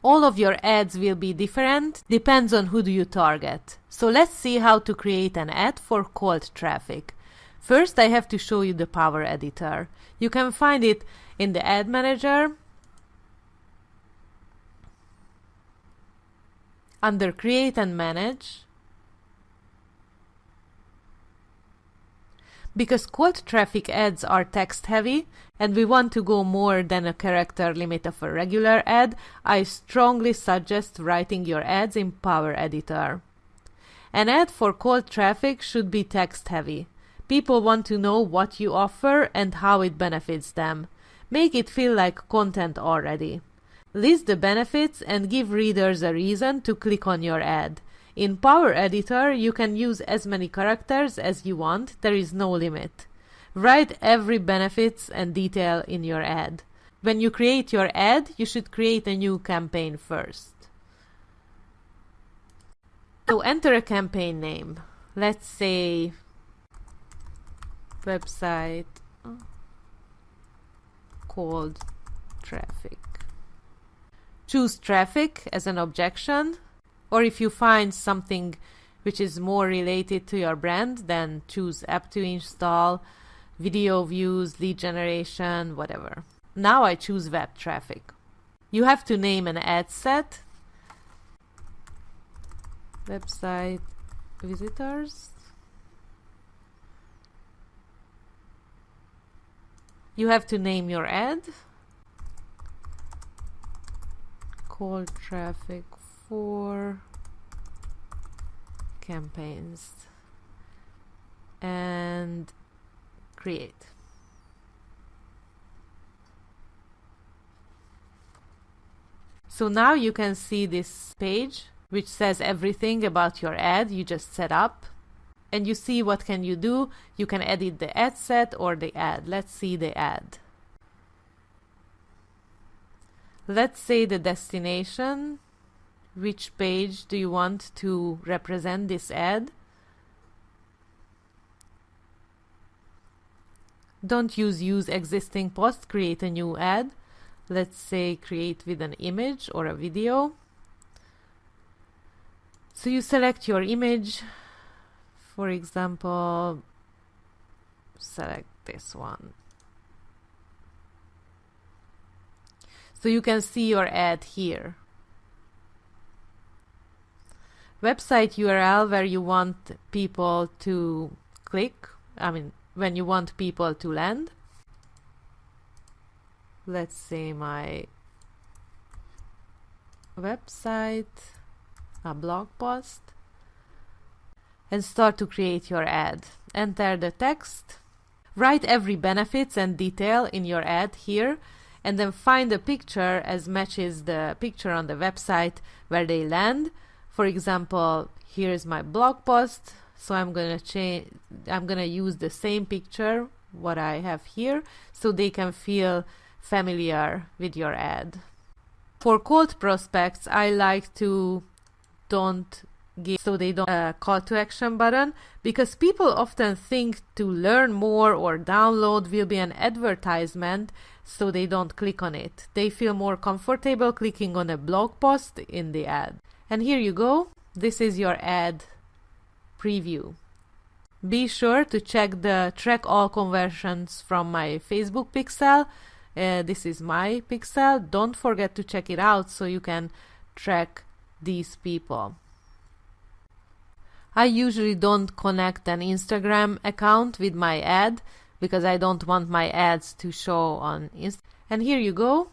All of your ads will be different, depends on who do you target. So let's see how to create an ad for cold traffic. First, I have to show you the Power Editor. You can find it in the Ad Manager, under Create and Manage. Because cold traffic ads are text heavy and we want to go more than a character limit of a regular ad, I strongly suggest writing your ads in Power Editor. An ad for cold traffic should be text heavy. People want to know what you offer and how it benefits them. Make it feel like content already. List the benefits and give readers a reason to click on your ad. In Power Editor, you can use as many characters as you want, there is no limit. Write every benefits and detail in your ad. When you create your ad, you should create a new campaign first. So enter a campaign name. Let's say website cold traffic. Choose traffic as an objection. Or if you find something which is more related to your brand, then choose app to install, video views, lead generation, whatever. Now I choose web traffic. You have to name an ad set. Website visitors. You have to name your ad. Cold traffic for campaigns and create. So now you can see this page which says everything about your ad you just set up, and you see what can you do. You can edit the ad set or the ad. Let's see the ad. Let's say the destination. Which page do you want to represent this ad? Don't use existing post, create a new ad. Let's say create with an image or a video. So you select your image, for example, select this one. So you can see your ad here. Website URL where you want people to click, when you want people to land. Let's say my website, a blog post, and start to create your ad. Enter the text, write every benefits and detail in your ad here, and then find a picture as matches the picture on the website where they land. For example, here's my blog post, so I'm gonna use the same picture what I have here, so they can feel familiar with your ad. For cold prospects, I like to don't give a call to action button, because people often think to learn more or download will be an advertisement, so they don't click on it. They feel more comfortable clicking on a blog post in the ad. And here you go. This is your ad preview. Be sure to check the track all conversions from my Facebook pixel. This is my pixel. Don't forget to check it out so you can track these people. I usually don't connect an Instagram account with my ad because I don't want my ads to show on Instagram. And here you go.